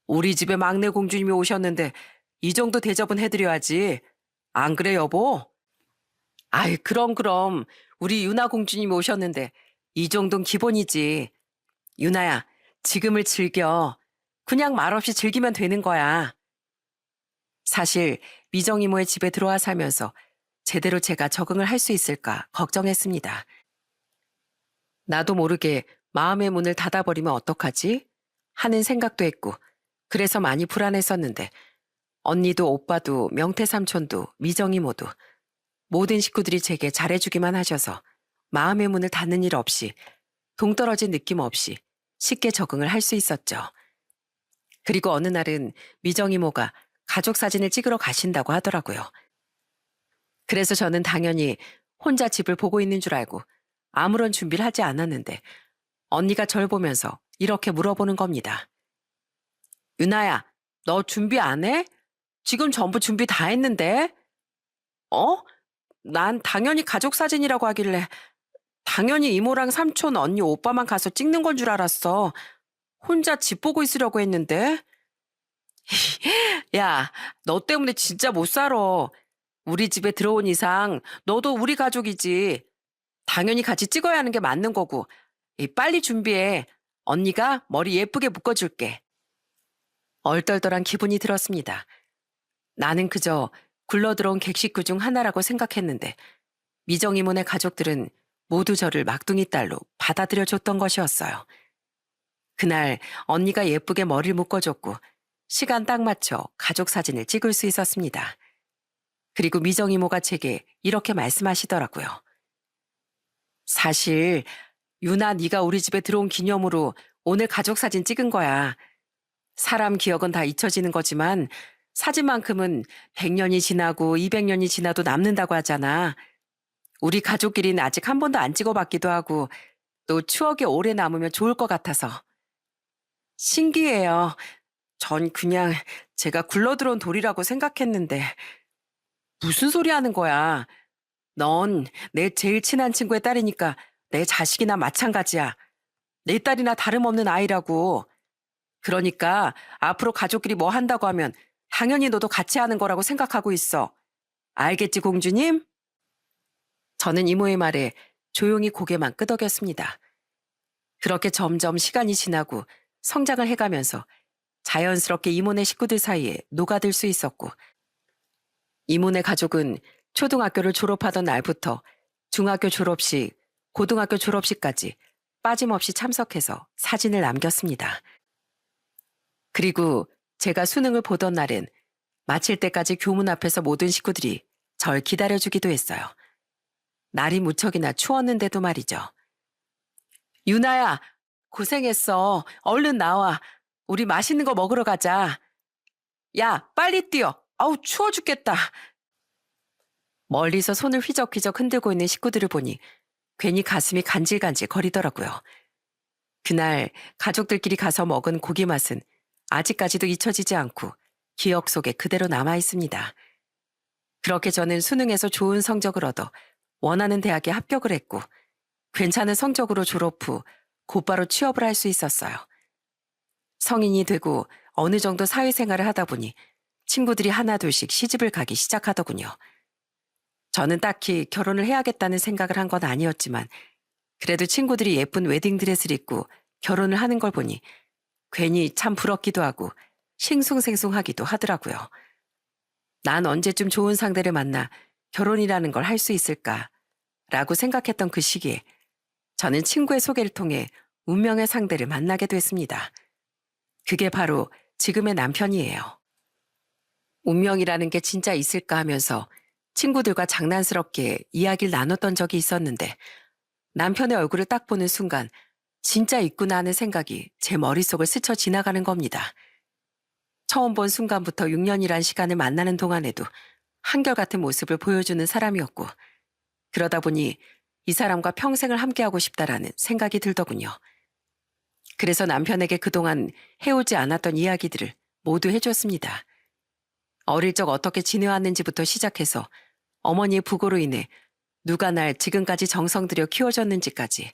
우리 집에 막내 공주님이 오셨는데 이 정도 대접은 해드려야지. 안 그래, 여보? 아이, 그럼. 우리 유나 공주님이 오셨는데 이 정도는 기본이지. 유나야, 지금을 즐겨. 그냥 말없이 즐기면 되는 거야. 사실 미정 이모의 집에 들어와 살면서 제대로 제가 적응을 할 수 있을까 걱정했습니다. 나도 모르게 마음의 문을 닫아버리면 어떡하지? 하는 생각도 했고, 그래서 많이 불안했었는데, 언니도 오빠도 명태 삼촌도 미정 이모도 모든 식구들이 제게 잘해주기만 하셔서 마음의 문을 닫는 일 없이 동떨어진 느낌 없이 쉽게 적응을 할 수 있었죠. 그리고 어느 날은 미정 이모가 가족 사진을 찍으러 가신다고 하더라고요. 그래서 저는 당연히 혼자 집을 보고 있는 줄 알고 아무런 준비를 하지 않았는데 언니가 절 보면서 이렇게 물어보는 겁니다. 유나야, 너 준비 안 해? 지금 전부 준비 다 했는데? 어? 난 당연히 가족 사진이라고 하길래 당연히 이모랑 삼촌, 언니, 오빠만 가서 찍는 건 줄 알았어. 혼자 집 보고 있으려고 했는데. 야, 너 때문에 진짜 못 살아. 우리 집에 들어온 이상 너도 우리 가족이지. 당연히 같이 찍어야 하는 게 맞는 거고. 빨리 준비해. 언니가 머리 예쁘게 묶어줄게. 얼떨떨한 기분이 들었습니다. 나는 그저 굴러들어온 객식구 중 하나라고 생각했는데 미정이모네 가족들은 모두 저를 막둥이 딸로 받아들여줬던 것이었어요. 그날 언니가 예쁘게 머리를 묶어줬고 시간 딱 맞춰 가족 사진을 찍을 수 있었습니다. 그리고 미정이모가 제게 이렇게 말씀하시더라고요. 사실 유나 네가 우리 집에 들어온 기념으로 오늘 가족 사진 찍은 거야. 사람 기억은 다 잊혀지는 거지만 사진만큼은 100년이 지나고 200년이 지나도 남는다고 하잖아. 우리 가족끼리는 아직 한 번도 안 찍어봤기도 하고 또 추억이 오래 남으면 좋을 것 같아서. 신기해요. 전 그냥 제가 굴러들어온 돌이라고 생각했는데 무슨 소리 하는 거야. 넌 내 제일 친한 친구의 딸이니까 내 자식이나 마찬가지야. 내 딸이나 다름없는 아이라고. 그러니까 앞으로 가족끼리 뭐 한다고 하면 당연히 너도 같이 하는 거라고 생각하고 있어. 알겠지, 공주님? 저는 이모의 말에 조용히 고개만 끄덕였습니다. 그렇게 점점 시간이 지나고 성장을 해가면서 자연스럽게 이모네 식구들 사이에 녹아들 수 있었고, 이모네 가족은 초등학교를 졸업하던 날부터 중학교 졸업식, 고등학교 졸업식까지 빠짐없이 참석해서 사진을 남겼습니다. 그리고 제가 수능을 보던 날엔 마칠 때까지 교문 앞에서 모든 식구들이 절 기다려주기도 했어요. 날이 무척이나 추웠는데도 말이죠. 유나야, 고생했어. 얼른 나와. 우리 맛있는 거 먹으러 가자. 야, 빨리 뛰어. 아우, 추워 죽겠다. 멀리서 손을 휘적휘적 흔들고 있는 식구들을 보니 괜히 가슴이 간질간질 거리더라고요. 그날 가족들끼리 가서 먹은 고기 맛은 아직까지도 잊혀지지 않고 기억 속에 그대로 남아 있습니다. 그렇게 저는 수능에서 좋은 성적을 얻어 원하는 대학에 합격을 했고 괜찮은 성적으로 졸업 후 곧바로 취업을 할 수 있었어요. 성인이 되고 어느 정도 사회생활을 하다 보니 친구들이 하나둘씩 시집을 가기 시작하더군요. 저는 딱히 결혼을 해야겠다는 생각을 한 건 아니었지만 그래도 친구들이 예쁜 웨딩드레스를 입고 결혼을 하는 걸 보니 괜히 참 부럽기도 하고 싱숭생숭하기도 하더라고요. 난 언제쯤 좋은 상대를 만나 결혼이라는 걸 할 수 있을까라고 생각했던 그 시기에 저는 친구의 소개를 통해 운명의 상대를 만나게 됐습니다. 그게 바로 지금의 남편이에요. 운명이라는 게 진짜 있을까 하면서 친구들과 장난스럽게 이야기를 나눴던 적이 있었는데 남편의 얼굴을 딱 보는 순간 진짜 있구나 하는 생각이 제 머릿속을 스쳐 지나가는 겁니다. 처음 본 순간부터 6년이란 시간을 만나는 동안에도 한결같은 모습을 보여주는 사람이었고, 그러다 보니 이 사람과 평생을 함께하고 싶다라는 생각이 들더군요. 그래서 남편에게 그동안 해오지 않았던 이야기들을 모두 해줬습니다. 어릴 적 어떻게 지내왔는지부터 시작해서 어머니의 부고로 인해 누가 날 지금까지 정성 들여 키워줬는지까지.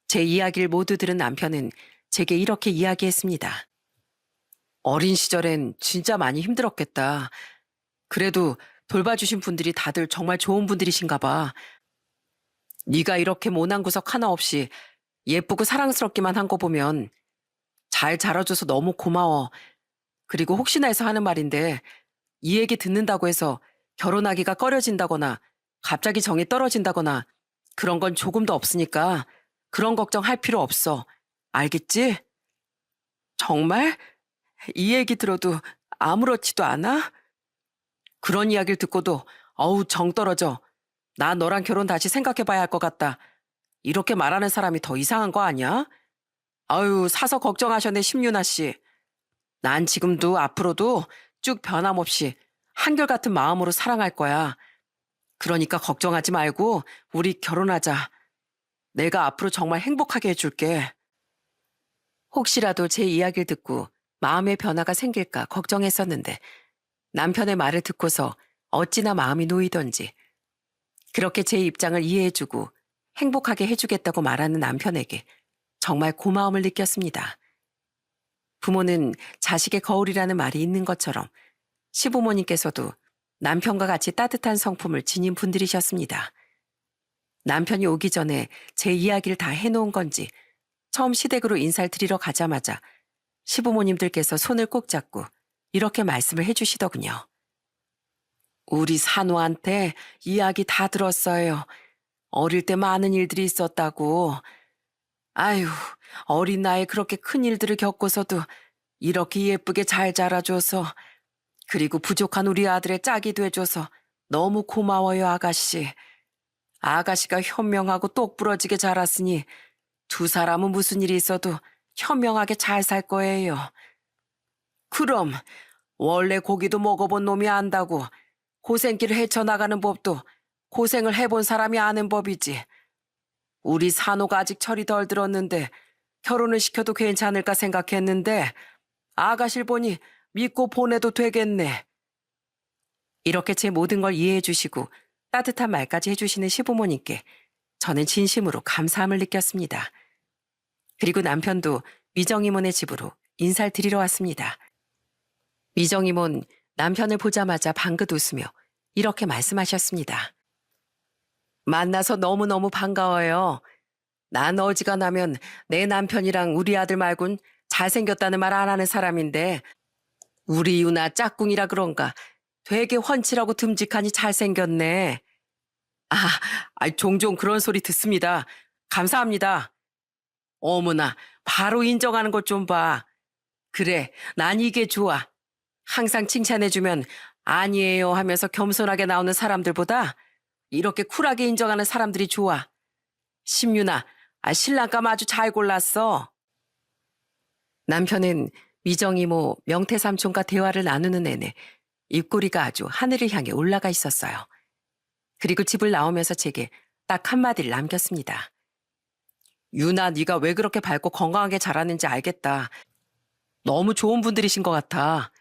제 이야기를 모두 들은 남편은 제게 이렇게 이야기했습니다. 어린 시절엔 진짜 많이 힘들었겠다. 그래도 돌봐주신 분들이 다들 정말 좋은 분들이신가 봐. 네가 이렇게 모난 구석 하나 없이 예쁘고 사랑스럽기만 한 거 보면 잘 자라줘서 너무 고마워. 그리고 혹시나 해서 하는 말인데 이 얘기 듣는다고 해서 결혼하기가 꺼려진다거나 갑자기 정이 떨어진다거나 그런 건 조금도 없으니까 그런 걱정할 필요 없어. 알겠지? 정말? 이 얘기 들어도 아무렇지도 않아? 그런 이야기를 듣고도 어우 정 떨어져. 나 너랑 결혼 다시 생각해봐야 할 것 같다. 이렇게 말하는 사람이 더 이상한 거 아니야? 아유 사서 걱정하셨네 심윤아 씨. 난 지금도 앞으로도 쭉 변함없이 한결같은 마음으로 사랑할 거야. 그러니까 걱정하지 말고 우리 결혼하자. 내가 앞으로 정말 행복하게 해줄게. 혹시라도 제 이야기를 듣고 마음의 변화가 생길까 걱정했었는데 남편의 말을 듣고서 어찌나 마음이 놓이던지 그렇게 제 입장을 이해해주고 행복하게 해주겠다고 말하는 남편에게 정말 고마움을 느꼈습니다. 부모는 자식의 거울이라는 말이 있는 것처럼 시부모님께서도 남편과 같이 따뜻한 성품을 지닌 분들이셨습니다. 남편이 오기 전에 제 이야기를 다 해놓은 건지 처음 시댁으로 인사를 드리러 가자마자 시부모님들께서 손을 꼭 잡고 이렇게 말씀을 해주시더군요. 우리 산호한테 이야기 다 들었어요. 어릴 때 많은 일들이 있었다고. 아유, 어린 나이에 그렇게 큰 일들을 겪고서도 이렇게 예쁘게 잘 자라줘서 그리고 부족한 우리 아들의 짝이도 해줘서 너무 고마워요, 아가씨. 아가씨가 현명하고 똑부러지게 자랐으니 두 사람은 무슨 일이 있어도 현명하게 잘 살 거예요. 그럼 원래 고기도 먹어본 놈이 안다고 고생길을 헤쳐나가는 법도 고생을 해본 사람이 아는 법이지. 우리 산호가 아직 철이 덜 들었는데 결혼을 시켜도 괜찮을까 생각했는데 아가씨를 보니 믿고 보내도 되겠네. 이렇게 제 모든 걸 이해해 주시고 따뜻한 말까지 해주시는 시부모님께 저는 진심으로 감사함을 느꼈습니다. 그리고 남편도 미정이모네 집으로 인사를 드리러 왔습니다. 미정이모는 남편을 보자마자 방긋 웃으며 이렇게 말씀하셨습니다. 만나서 너무너무 반가워요. 난 어지간하면 내 남편이랑 우리 아들 말곤 잘생겼다는 말 안 하는 사람인데 우리 유나 짝꿍이라 그런가 되게 훤칠하고 듬직하니 잘생겼네. 종종 그런 소리 듣습니다. 감사합니다. 어머나, 바로 인정하는 것 좀 봐. 그래, 난 이게 좋아. 항상 칭찬해주면 아니에요 하면서 겸손하게 나오는 사람들보다 이렇게 쿨하게 인정하는 사람들이 좋아. 심윤아, 신랑감 아주 잘 골랐어. 남편은 미정이모, 명태삼촌과 대화를 나누는 내내 입꼬리가 아주 하늘을 향해 올라가 있었어요. 그리고 집을 나오면서 제게 딱 한마디를 남겼습니다. 유나, 네가 왜 그렇게 밝고 건강하게 자라는지 알겠다. 너무 좋은 분들이신 것 같아.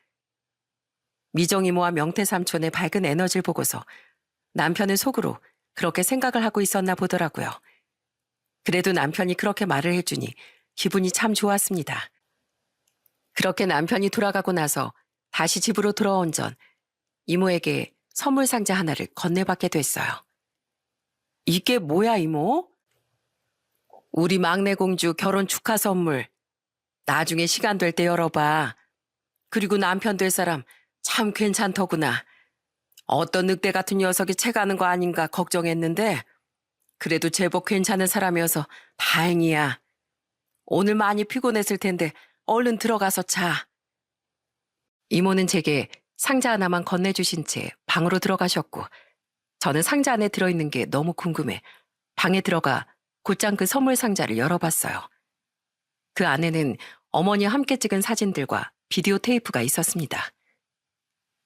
미정이모와 명태삼촌의 밝은 에너지를 보고서 남편은 속으로 그렇게 생각을 하고 있었나 보더라고요. 그래도 남편이 그렇게 말을 해주니 기분이 참 좋았습니다. 그렇게 남편이 돌아가고 나서 다시 집으로 돌아온 전 이모에게 선물 상자 하나를 건네받게 됐어요. 이게 뭐야, 이모? 우리 막내 공주 결혼 축하 선물. 나중에 시간 될 때 열어봐. 그리고 남편 될 사람 참 괜찮더구나. 어떤 늑대 같은 녀석이 채가는 거 아닌가 걱정했는데 그래도 제법 괜찮은 사람이어서 다행이야. 오늘 많이 피곤했을 텐데 얼른 들어가서 자. 이모는 제게 상자 하나만 건네주신 채 방으로 들어가셨고 저는 상자 안에 들어있는 게 너무 궁금해 방에 들어가 곧장 그 선물 상자를 열어봤어요. 그 안에는 어머니와 함께 찍은 사진들과 비디오 테이프가 있었습니다.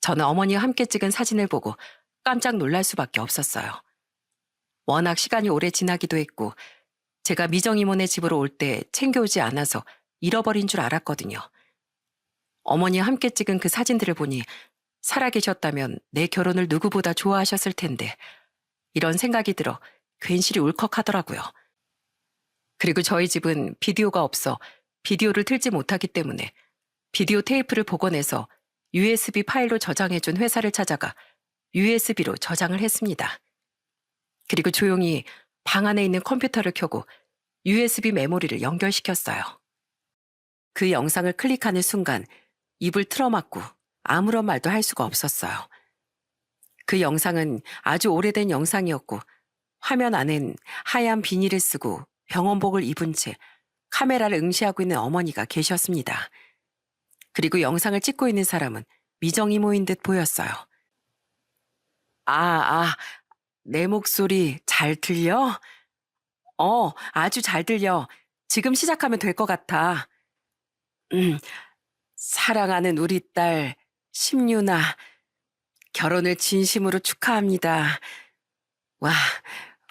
저는 어머니와 함께 찍은 사진을 보고 깜짝 놀랄 수밖에 없었어요. 워낙 시간이 오래 지나기도 했고 제가 미정이모네 집으로 올 때 챙겨오지 않아서 잃어버린 줄 알았거든요. 어머니와 함께 찍은 그 사진들을 보니 살아계셨다면 내 결혼을 누구보다 좋아하셨을 텐데 이런 생각이 들어 괜시리 울컥하더라고요. 그리고 저희 집은 비디오가 없어 비디오를 틀지 못하기 때문에 비디오 테이프를 복원해서 USB 파일로 저장해준 회사를 찾아가 USB로 저장을 했습니다. 그리고 조용히 방 안에 있는 컴퓨터를 켜고 USB 메모리를 연결시켰어요. 그 영상을 클릭하는 순간 입을 틀어막고 아무런 말도 할 수가 없었어요. 그 영상은 아주 오래된 영상이었고 화면 안엔 하얀 비닐을 쓰고 병원복을 입은 채 카메라를 응시하고 있는 어머니가 계셨습니다. 그리고 영상을 찍고 있는 사람은 미정이모인 듯 보였어요. 내 목소리 잘 들려? 아주 잘 들려. 지금 시작하면 될 것 같아. 사랑하는 우리 딸 심유나, 결혼을 진심으로 축하합니다. 와,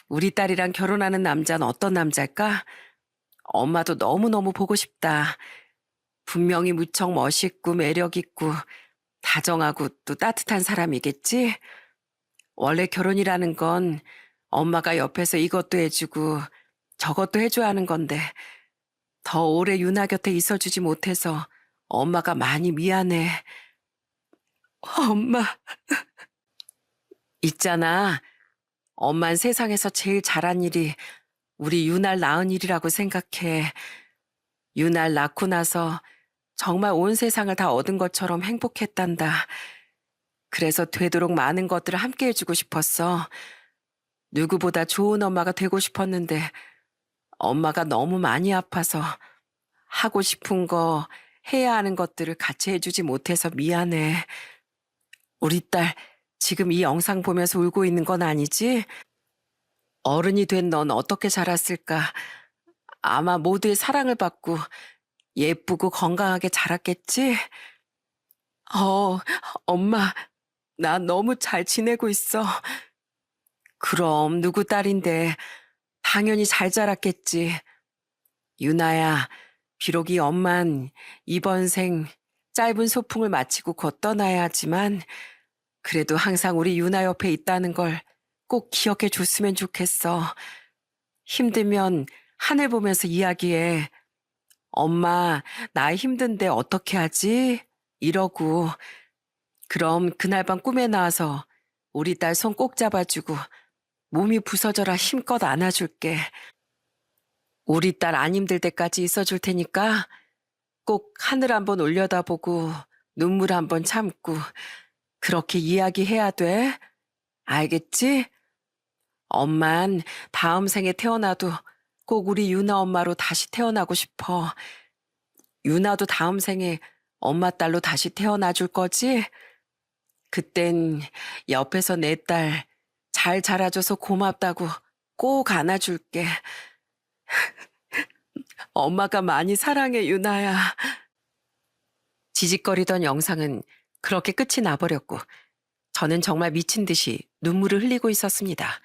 우리 딸이랑 결혼하는 남자는 어떤 남자일까? 엄마도 너무너무 보고 싶다. 분명히 무척 멋있고 매력있고 다정하고 또 따뜻한 사람이겠지? 원래 결혼이라는 건 엄마가 옆에서 이것도 해주고 저것도 해줘야 하는 건데 더 오래 유나 곁에 있어주지 못해서 엄마가 많이 미안해. 엄마. 있잖아. 엄만 세상에서 제일 잘한 일이 우리 유날 낳은 일이라고 생각해. 유날 낳고 나서 정말 온 세상을 다 얻은 것처럼 행복했단다. 그래서 되도록 많은 것들을 함께 해주고 싶었어. 누구보다 좋은 엄마가 되고 싶었는데 엄마가 너무 많이 아파서 하고 싶은 거, 해야 하는 것들을 같이 해주지 못해서 미안해. 우리 딸 지금 이 영상 보면서 울고 있는 건 아니지? 어른이 된 넌 어떻게 자랐을까? 아마 모두의 사랑을 받고 예쁘고 건강하게 자랐겠지? 엄마, 나 너무 잘 지내고 있어. 그럼 누구 딸인데 당연히 잘 자랐겠지. 유나야, 비록 이 엄만 이번 생 짧은 소풍을 마치고 곧 떠나야 하지만 그래도 항상 우리 유나 옆에 있다는 걸 꼭 기억해 줬으면 좋겠어. 힘들면 하늘 보면서 이야기해. 엄마, 나 힘든데 어떻게 하지? 이러고. 그럼 그날 밤 꿈에 나와서 우리 딸 손 꼭 잡아주고 몸이 부서져라 힘껏 안아줄게. 우리 딸 안 힘들 때까지 있어줄 테니까 꼭 하늘 한번 올려다보고 눈물 한번 참고 그렇게 이야기해야 돼. 알겠지? 엄만 다음 생에 태어나도 꼭 우리 유나 엄마로 다시 태어나고 싶어. 유나도 다음 생에 엄마 딸로 다시 태어나 줄 거지? 그땐 옆에서 내 딸 잘 자라줘서 고맙다고 꼭 안아줄게. 엄마가 많이 사랑해, 유나야. 지직거리던 영상은 그렇게 끝이 나버렸고 저는 정말 미친 듯이 눈물을 흘리고 있었습니다.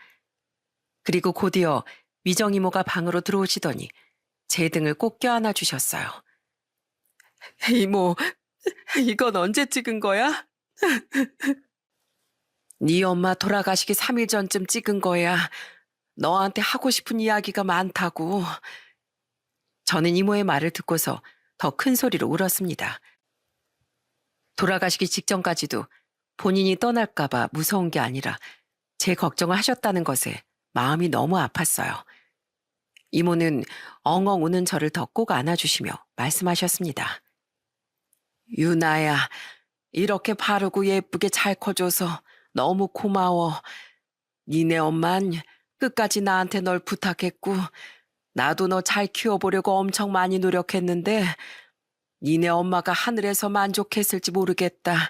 그리고 곧이어 미정이모가 방으로 들어오시더니 제 등을 꼭 껴안아 주셨어요. 이모, 이건 언제 찍은 거야? 네 엄마 돌아가시기 3일 전쯤 찍은 거야. 너한테 하고 싶은 이야기가 많다고. 저는 이모의 말을 듣고서 더 큰 소리로 울었습니다. 돌아가시기 직전까지도 본인이 떠날까봐 무서운 게 아니라 제 걱정을 하셨다는 것에 마음이 너무 아팠어요. 이모는 엉엉 우는 저를 더 꼭 안아주시며 말씀하셨습니다. 유나야, 이렇게 바르고 예쁘게 잘 커줘서 너무 고마워. 니네 엄만 끝까지 나한테 널 부탁했고 나도 너 잘 키워보려고 엄청 많이 노력했는데 니네 엄마가 하늘에서 만족했을지 모르겠다.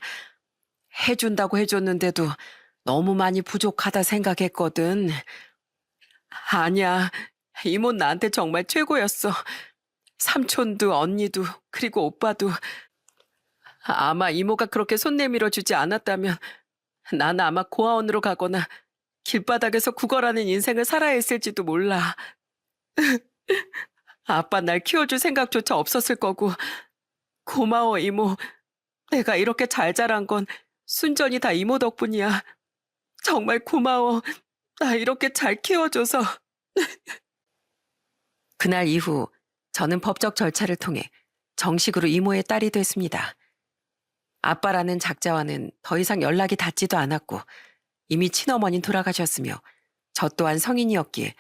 해준다고 해줬는데도 너무 많이 부족하다 생각했거든. 아니야, 이모는 나한테 정말 최고였어. 삼촌도 언니도 그리고 오빠도. 아마 이모가 그렇게 손 내밀어 주지 않았다면 나는 아마 고아원으로 가거나 길바닥에서 구걸하는 인생을 살아야 했을지도 몰라. 아빠 날 키워줄 생각조차 없었을 거고. 고마워 이모. 내가 이렇게 잘 자란 건 순전히 다 이모 덕분이야. 정말 고마워. 나 이렇게 잘 키워줘서. 그날 이후 저는 법적 절차를 통해 정식으로 이모의 딸이 됐습니다. 아빠라는 작자와는 더 이상 연락이 닿지도 않았고 이미 친어머니는 돌아가셨으며 저 또한 성인이었기에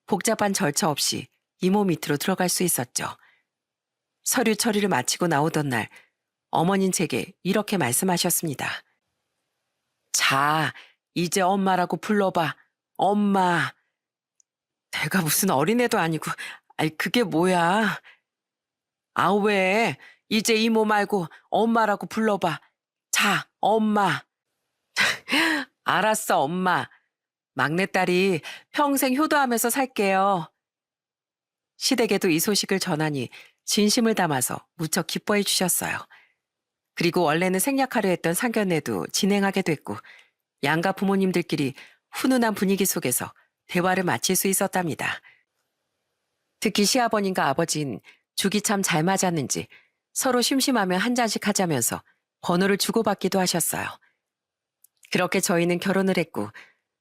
복잡한 절차 없이 이모 밑으로 들어갈 수 있었죠. 서류 처리를 마치고 나오던 날 어머니는 제게 이렇게 말씀하셨습니다. 자, 이제 엄마라고 불러봐. 엄마. 내가 무슨 어린애도 아니고, 아이 그게 뭐야. 아, 왜? 이제 이모 말고 엄마라고 불러봐. 자, 엄마. 알았어, 엄마. 막내딸이 평생 효도하면서 살게요. 시댁에도 이 소식을 전하니 진심을 담아서 무척 기뻐해 주셨어요. 그리고 원래는 생략하려 했던 상견례도 진행하게 됐고 양가 부모님들끼리 훈훈한 분위기 속에서 대화를 마칠 수 있었답니다. 특히 시아버님과 아버지는 죽이 참 잘 맞았는지 서로 심심하면 한 잔씩 하자면서 번호를 주고받기도 하셨어요. 그렇게 저희는 결혼을 했고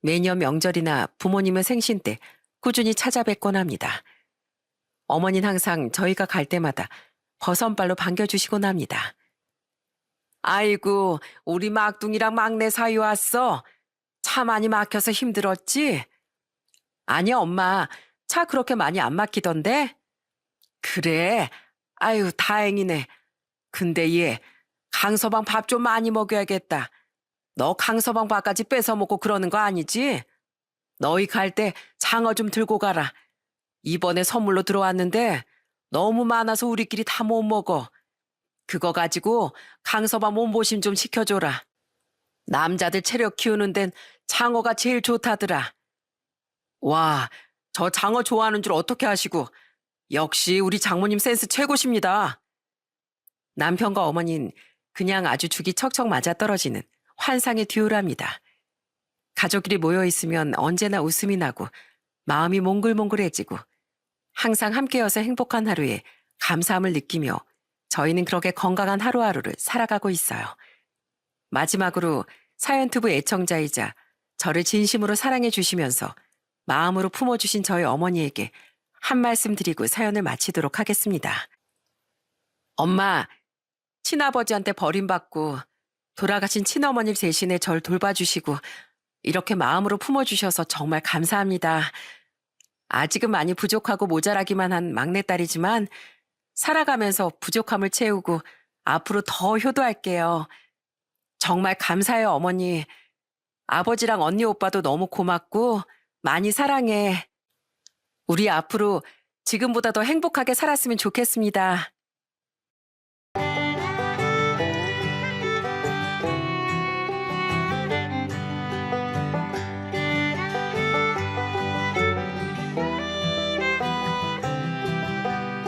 매년 명절이나 부모님의 생신 때 꾸준히 찾아뵙곤 합니다. 어머니는 항상 저희가 갈 때마다 버선발로 반겨주시곤 합니다. 아이고, 우리 막둥이랑 막내 사이 왔어. 차 많이 막혀서 힘들었지? 아니야, 엄마. 차 그렇게 많이 안 막히던데? 그래? 아유, 다행이네. 근데 얘, 강서방 밥 좀 많이 먹여야겠다. 너 강서방 밥까지 뺏어 먹고 그러는 거 아니지? 너희 갈 때 장어 좀 들고 가라. 이번에 선물로 들어왔는데 너무 많아서 우리끼리 다 못 먹어. 그거 가지고 강서방 몸보심 좀 시켜줘라. 남자들 체력 키우는 데는 장어가 제일 좋다더라. 와, 저 장어 좋아하는 줄 어떻게 아시고. 역시 우리 장모님 센스 최고십니다. 남편과 어머니는 그냥 아주 죽이 척척 맞아떨어지는 환상의 듀오랍니다. 가족끼리 모여있으면 언제나 웃음이 나고 마음이 몽글몽글해지고 항상 함께여서 행복한 하루에 감사함을 느끼며 저희는 그렇게 건강한 하루하루를 살아가고 있어요. 마지막으로 사연투브 애청자이자 저를 진심으로 사랑해 주시면서 마음으로 품어주신 저희 어머니에게 한 말씀 드리고 사연을 마치도록 하겠습니다. 엄마, 친아버지한테 버림받고 돌아가신 친어머니 대신에 절 돌봐주시고 이렇게 마음으로 품어주셔서 정말 감사합니다. 아직은 많이 부족하고 모자라기만 한 막내딸이지만 살아가면서 부족함을 채우고 앞으로 더 효도할게요. 정말 감사해요, 어머니. 아버지랑 언니 오빠도 너무 고맙고 많이 사랑해. 우리 앞으로 지금보다 더 행복하게 살았으면 좋겠습니다.